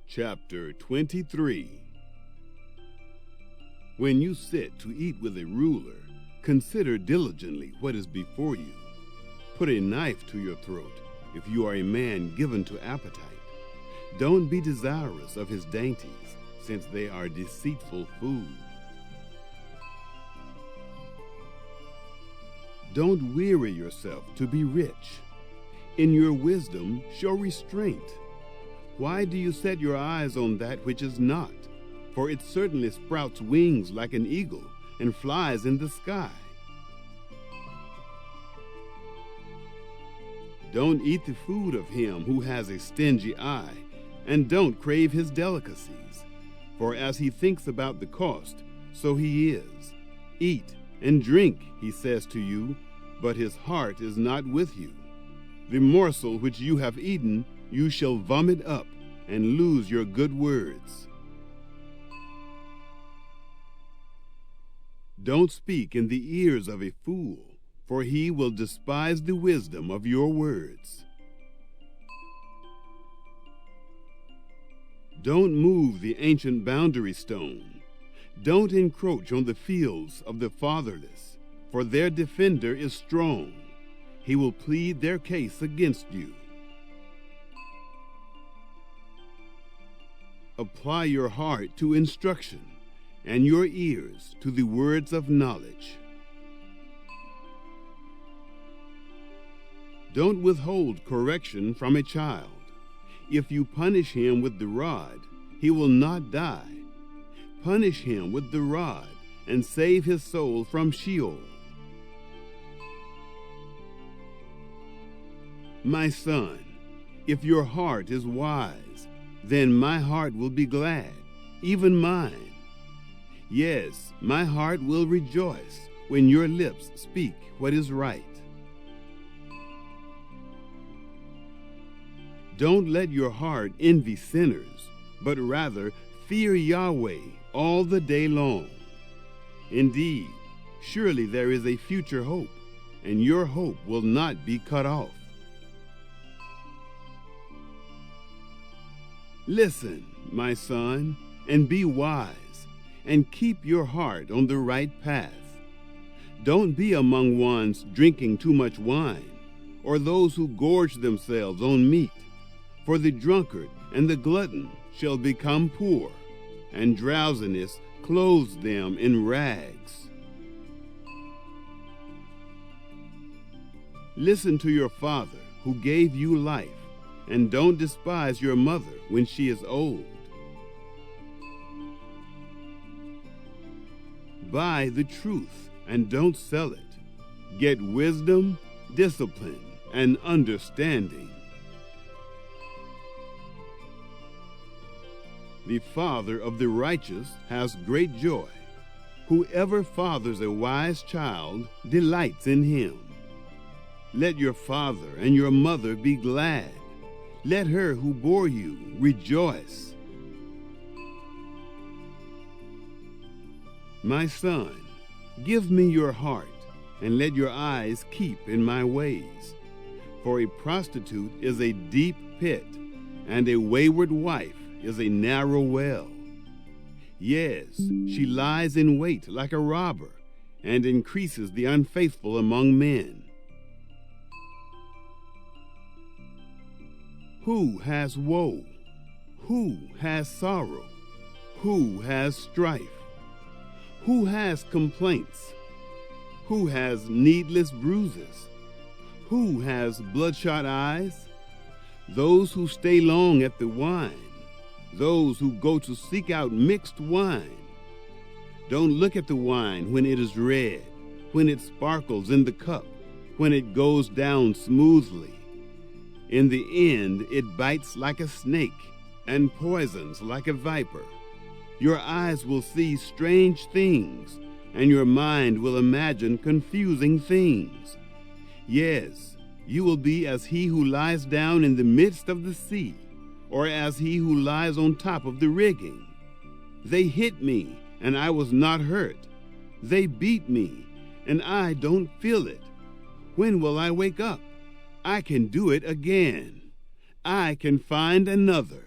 Chapter 23. When you sit to eat with a ruler, consider diligently what is before you. Put a knife to your throat if you are a man given to appetite. Don't be desirous of his dainties, since they are deceitful food. Don't weary yourself to be rich. In your wisdom show restraint. Why do you set your eyes on that which is not? For it certainly sprouts wings like an eagle and flies in the sky. Don't eat the food of him who has a stingy eye, and don't crave his delicacies. For as he thinks about the cost, so he is. Eat and drink, he says to you, but his heart is not with you. The morsel which you have eaten you shall vomit up and lose your good words. Don't speak in the ears of a fool, for he will despise the wisdom of your words. Don't move the ancient boundary stone. Don't encroach on the fields of the fatherless, for their defender is strong. He will plead their case against you. Apply your heart to instruction, and your ears to the words of knowledge. Don't withhold correction from a child. If you punish him with the rod, he will not die. Punish him with the rod, and save his soul from Sheol. My son, if your heart is wise, then my heart will be glad, even mine. Yes, my heart will rejoice when your lips speak what is right. Don't let your heart envy sinners, but rather fear Yahweh all the day long. Indeed, surely there is a future hope, and your hope will not be cut off. Listen, my son, and be wise, and keep your heart on the right path. Don't be among ones drinking too much wine, or those who gorge themselves on meat, for the drunkard and the glutton shall become poor, and drowsiness clothes them in rags. Listen to your father, who gave you life, and don't despise your mother when she is old. Buy the truth and don't sell it. Get wisdom, discipline, and understanding. The father of the righteous has great joy. Whoever fathers a wise child delights in him. Let your father and your mother be glad. Let her who bore you rejoice. My son, give me your heart, and let your eyes keep in my ways. For a prostitute is a deep pit, and a wayward wife is a narrow well. Yes, she lies in wait like a robber, and increases the unfaithful among men. Who has woe? Who has sorrow? Who has strife? Who has complaints? Who has needless bruises? Who has bloodshot eyes? Those who stay long at the wine, those who go to seek out mixed wine. Don't look at the wine when it is red, when it sparkles in the cup, when it goes down smoothly. In the end, it bites like a snake and poisons like a viper. Your eyes will see strange things, and your mind will imagine confusing things. Yes, you will be as he who lies down in the midst of the sea, or as he who lies on top of the rigging. They hit me, and I was not hurt. They beat me, and I don't feel it. When will I wake up? I can do it again. I can find another.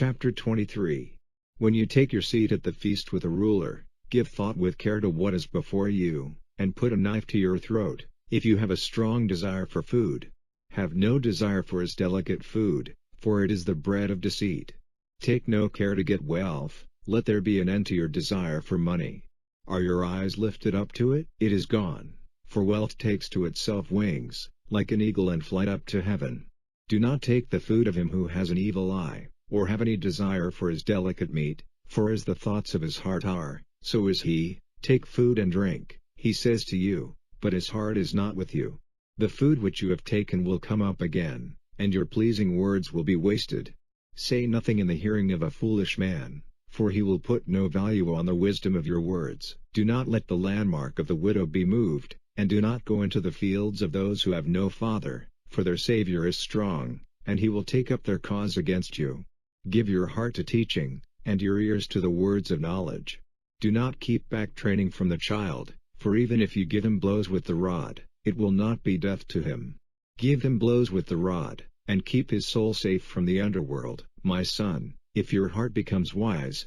Chapter 23. When you take your seat at the feast with a ruler, give thought with care to what is before you, and put a knife to your throat, if you have a strong desire for food. Have no desire for his delicate food, for it is the bread of deceit. Take no care to get wealth, let there be an end to your desire for money. Are your eyes lifted up to it? It is gone, for wealth takes to itself wings, like an eagle and flight up to heaven. Do not take the food of him who has an evil eye, or have any desire for his delicate meat, for as the thoughts of his heart are, so is he. Take food and drink, he says to you, but his heart is not with you. The food which you have taken will come up again, and your pleasing words will be wasted. Say nothing in the hearing of a foolish man, for he will put no value on the wisdom of your words. Do not let the landmark of the widow be moved, and do not go into the fields of those who have no father, for their Savior is strong, and he will take up their cause against you. Give your heart to teaching, and your ears to the words of knowledge. Do not keep back training from the child, for even if you give him blows with the rod, it will not be death to him. Give him blows with the rod, and keep his soul safe from the underworld. My son, if your heart becomes wise,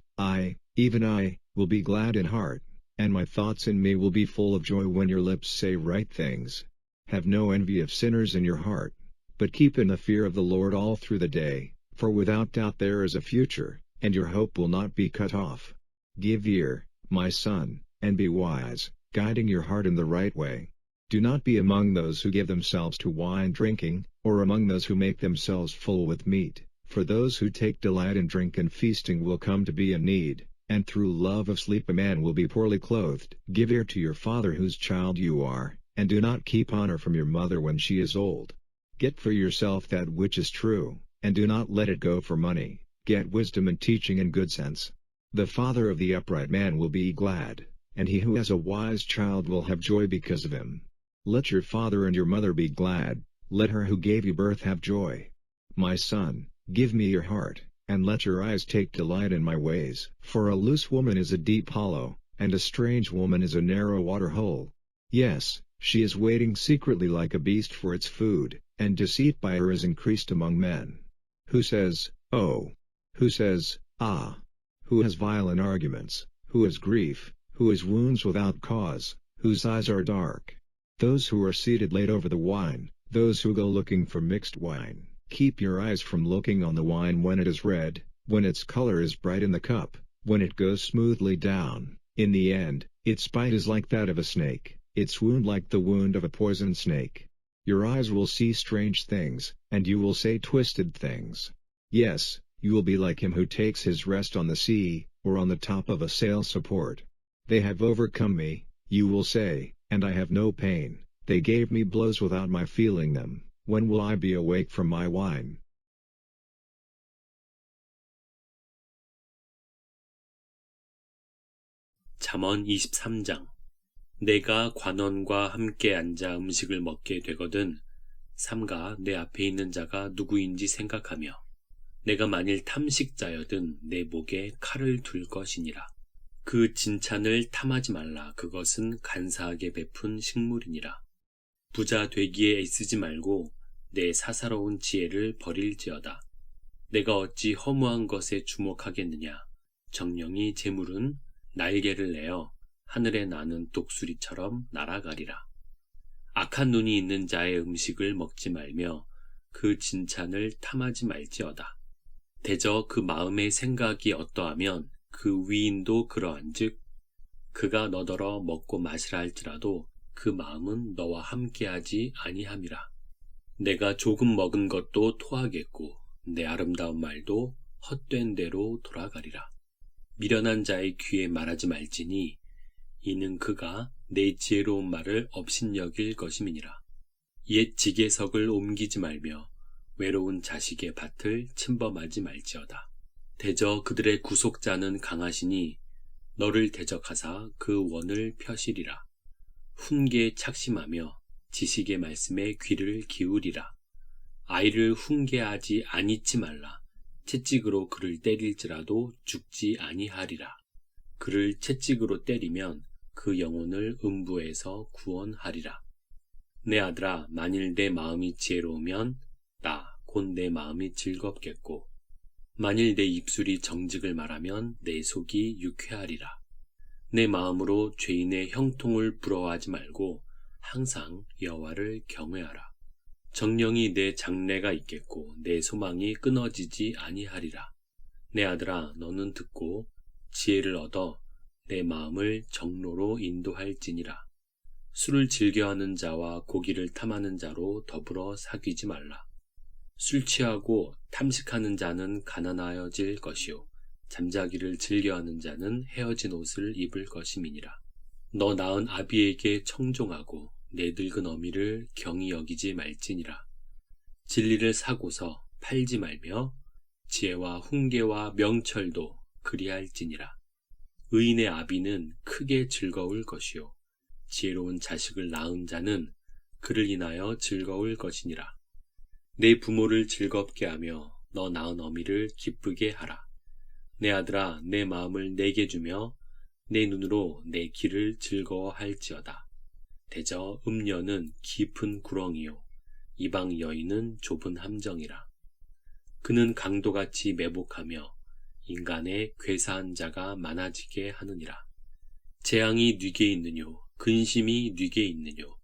even I, will be glad in heart, and my thoughts in me will be full of joy when your lips say right things. Have no envy of sinners in your heart, but keep in the fear of the Lord all through the day, for without doubt there is a future, and your hope will not be cut off. Give ear, my son, and be wise, guiding your heart in the right way. Do not be among those who give themselves to wine drinking, or among those who make themselves full with meat, for those who take delight in drink and feasting will come to be in need, and through love of sleep a man will be poorly clothed. Give ear to your father whose child you are, and do not keep honor from your mother when she is old. Get for yourself that which is true, and do not let it go for money. Get wisdom and teaching and good sense. The father of the upright man will be glad, and he who has a wise child will have joy because of him. Let your father and your mother be glad, let her who gave you birth have joy. My son, give me your heart, and let your eyes take delight in my ways. For a loose woman is a deep hollow, and a strange woman is a narrow water hole. Yes, she is waiting secretly like a beast for its food, and deceit by her is increased among men. Who says, oh? Who says, ah? Who has violent arguments? Who has grief? Who has wounds without cause? Whose eyes are dark? Those who are seated late over the wine, those who go looking for mixed wine. Keep your eyes from looking on the wine when it is red, when its color is bright in the cup, when it goes smoothly down. In the end, its bite is like that of a snake, its wound like the wound of a poison snake. Your eyes will see strange things, and you will say twisted things. Yes, you will be like him who takes his rest on the sea, or on the top of a sail support. They have overcome me, you will say, and I have no pain. They gave me blows without my feeling them. When will I be awake from my wine? 잠언 23장. 내가 관원과 함께 앉아 음식을 먹게 되거든 삼가 내 앞에 있는 자가 누구인지 생각하며 내가 만일 탐식자여든 내 목에 칼을 둘 것이니라. 그 진찬을 탐하지 말라. 그것은 간사하게 베푼 식물이니라. 부자 되기에 애쓰지 말고 내 사사로운 지혜를 버릴지어다. 내가 어찌 허무한 것에 주목하겠느냐. 정령이 재물은 날개를 내어 하늘에 나는 독수리처럼 날아가리라. 악한 눈이 있는 자의 음식을 먹지 말며 그 진찬을 탐하지 말지어다. 대저 그 마음의 생각이 어떠하면 그 위인도 그러한즉 그가 너더러 먹고 마시라 할지라도 그 마음은 너와 함께하지 아니함이라. 내가 조금 먹은 것도 토하겠고 내 아름다운 말도 헛된 대로 돌아가리라. 미련한 자의 귀에 말하지 말지니 이는 그가 내 지혜로운 말을 업신여길 것임이니라. 옛 지게석을 옮기지 말며 외로운 자식의 밭을 침범하지 말지어다. 대저 그들의 구속자는 강하시니 너를 대적하사 그 원을 펴시리라. 훈계에 착심하며 지식의 말씀에 귀를 기울이라. 아이를 훈계하지 아니치 말라. 채찍으로 그를 때릴지라도 죽지 아니하리라. 그를 채찍으로 때리면 그 영혼을 음부에서 구원하리라. 내 아들아, 만일 내 마음이 지혜로우면 나 곧 내 마음이 즐겁겠고 만일 내 입술이 정직을 말하면 내 속이 유쾌하리라. 내 마음으로 죄인의 형통을 부러워하지 말고 항상 여호와를 경외하라. 정령이 내 장래가 있겠고 내 소망이 끊어지지 아니하리라. 내 아들아, 너는 듣고 지혜를 얻어 내 마음을 정로로 인도할지니라. 술을 즐겨하는 자와 고기를 탐하는 자로 더불어 사귀지 말라. 술 취하고 탐식하는 자는 가난하여질 것이요 잠자기를 즐겨하는 자는 헤어진 옷을 입을 것임이니라. 너 낳은 아비에게 청종하고 내 늙은 어미를 경히 여기지 말지니라. 진리를 사고서 팔지 말며 지혜와 훈계와 명철도 그리할지니라. 의인의 아비는 크게 즐거울 것이요 지혜로운 자식을 낳은 자는 그를 인하여 즐거울 것이니라. 내 부모를 즐겁게 하며 너 낳은 어미를 기쁘게 하라. 내 아들아, 내 마음을 내게 주며 내 눈으로 내 길을 즐거워할지어다. 대저 음녀는 깊은 구렁이요 이방 여인은 좁은 함정이라. 그는 강도같이 매복하며 인간의 괴사한 자가 많아지게 하느니라. 재앙이 뉘게 있느뇨 근심이 뉘게 있느뇨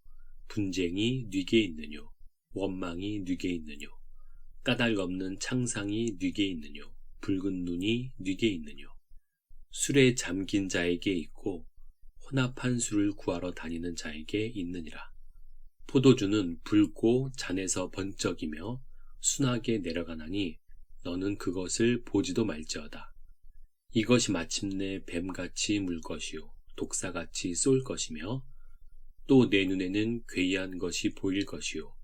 분쟁이 뉘게 있느뇨 원망이 뉘게 있느뇨 까닭 없는 창상이 뉘게 있느뇨 붉은 눈이 뉘게 있느뇨. 술에 잠긴 자에게 있고 혼합한 술을 구하러 다니는 자에게 있느니라. 포도주는 붉고 잔에서 번쩍이며 순하게 내려가나니 너는 그것을 보지도 말지어다. 이것이 마침내 뱀같이 물 것이요 독사같이 쏠 것이며 또 내 눈에는 괴이한 것이 보일 것이요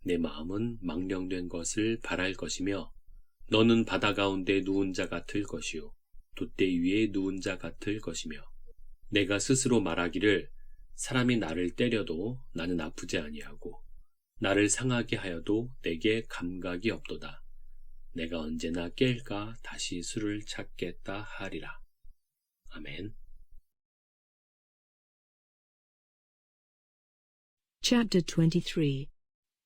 내 마음은 망령된 것을 바랄 것이며 너는 바다 가운데 누운 자 같을 것이요 돛대 위에 누운 자 같을 것이며 내가 스스로 말하기를 사람이 나를 때려도 나는 아프지 아니하고 나를 상하게 하여도 내게 감각이 없도다. 내가 언제나 깰까 다시 술을 찾겠다 하리라. 아멘. Chapter 23.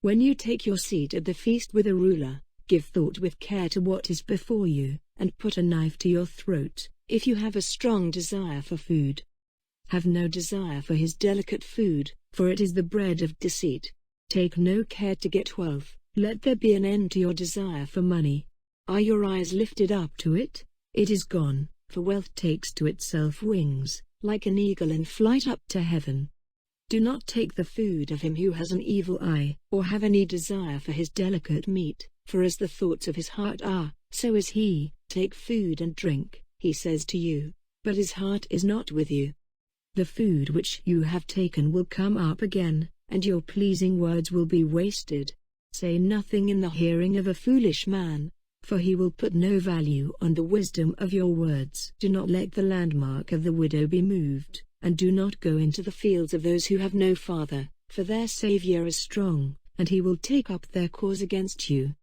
When you take your seat at the feast with a ruler, give thought with care to what is before you, and put a knife to your throat, if you have a strong desire for food. Have no desire for his delicate food, for it is the bread of deceit. Take no care to get wealth, let there be an end to your desire for money. Are your eyes lifted up to it? It is gone, for wealth takes to itself wings, like an eagle in flight up to heaven. Do not take the food of him who has an evil eye, or have any desire for his delicate meat, for as the thoughts of his heart are, so is he. Take food and drink, he says to you, but his heart is not with you. The food which you have taken will come up again, and your pleasing words will be wasted. Say nothing in the hearing of a foolish man, for he will put no value on the wisdom of your words. Do not let the landmark of the widow be moved, and do not go into the fields of those who have no father, for their Savior is strong, and he will take up their cause against you.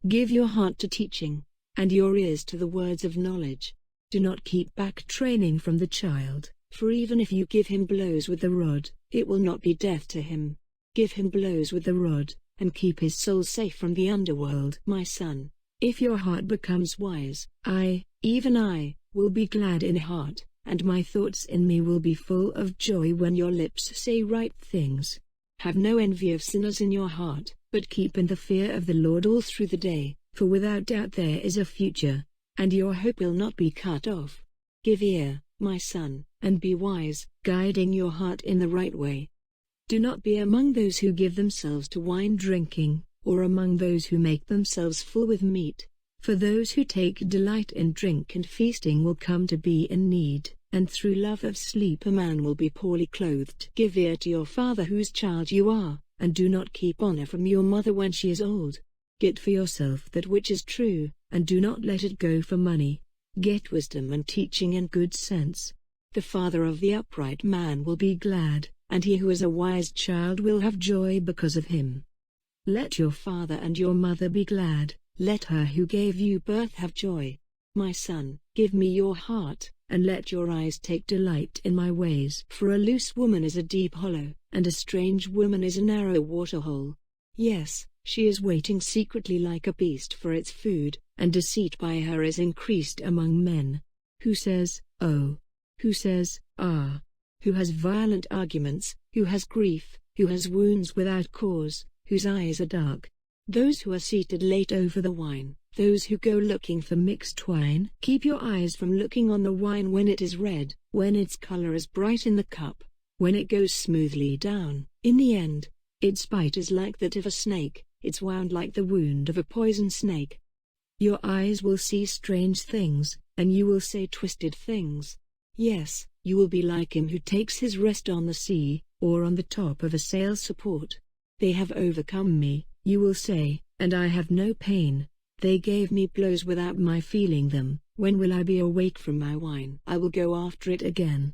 Give your heart to teaching, and your ears to the words of knowledge. Do not keep back training from the child, for even if you give him blows with the rod, it will not be death to him. Give him blows with the rod, and keep his soul safe from the underworld. My son, if your heart becomes wise, even I, will be glad in heart, and my thoughts in me will be full of joy when your lips say right things. Have no envy of sinners in your heart, but keep in the fear of the Lord all through the day, for without doubt there is a future, and your hope will not be cut off. Give ear, my son, and be wise, guiding your heart in the right way. Do not be among those who give themselves to wine drinking, or among those who make themselves full with meat, for those who take delight in drink and feasting will come to be in need, and through love of sleep a man will be poorly clothed. Give ear to your father whose child you are, and do not keep honor from your mother when she is old. Get for yourself that which is true, and do not let it go for money. Get wisdom and teaching and good sense. The father of the upright man will be glad, and he who is a wise child will have joy because of him. Let your father and your mother be glad, let her who gave you birth have joy. My son, give me your heart, and let your eyes take delight in my ways. For a loose woman is a deep hollow, and a strange woman is a narrow waterhole. Yes, She is waiting secretly like a beast for its food, and deceit by her is increased among men. Who says, "Oh"? Who says, "Ah"? Who has violent arguments, who has grief, who has wounds without cause, whose eyes are dark? Those who are seated late over the wine, those who go looking for mixed wine. Keep your eyes from looking on the wine when it is red, when its color is bright in the cup, when it goes smoothly down. In the end, its bite is like that of a snake, its wound like the wound of a poison snake. Your eyes will see strange things, and you will say twisted things. Yes, you will be like him who takes his rest on the sea, or on the top of a sail support. They have overcome me, you will say, and I have no pain. They gave me blows without my feeling them. When will I be awake from my wine? I will go after it again.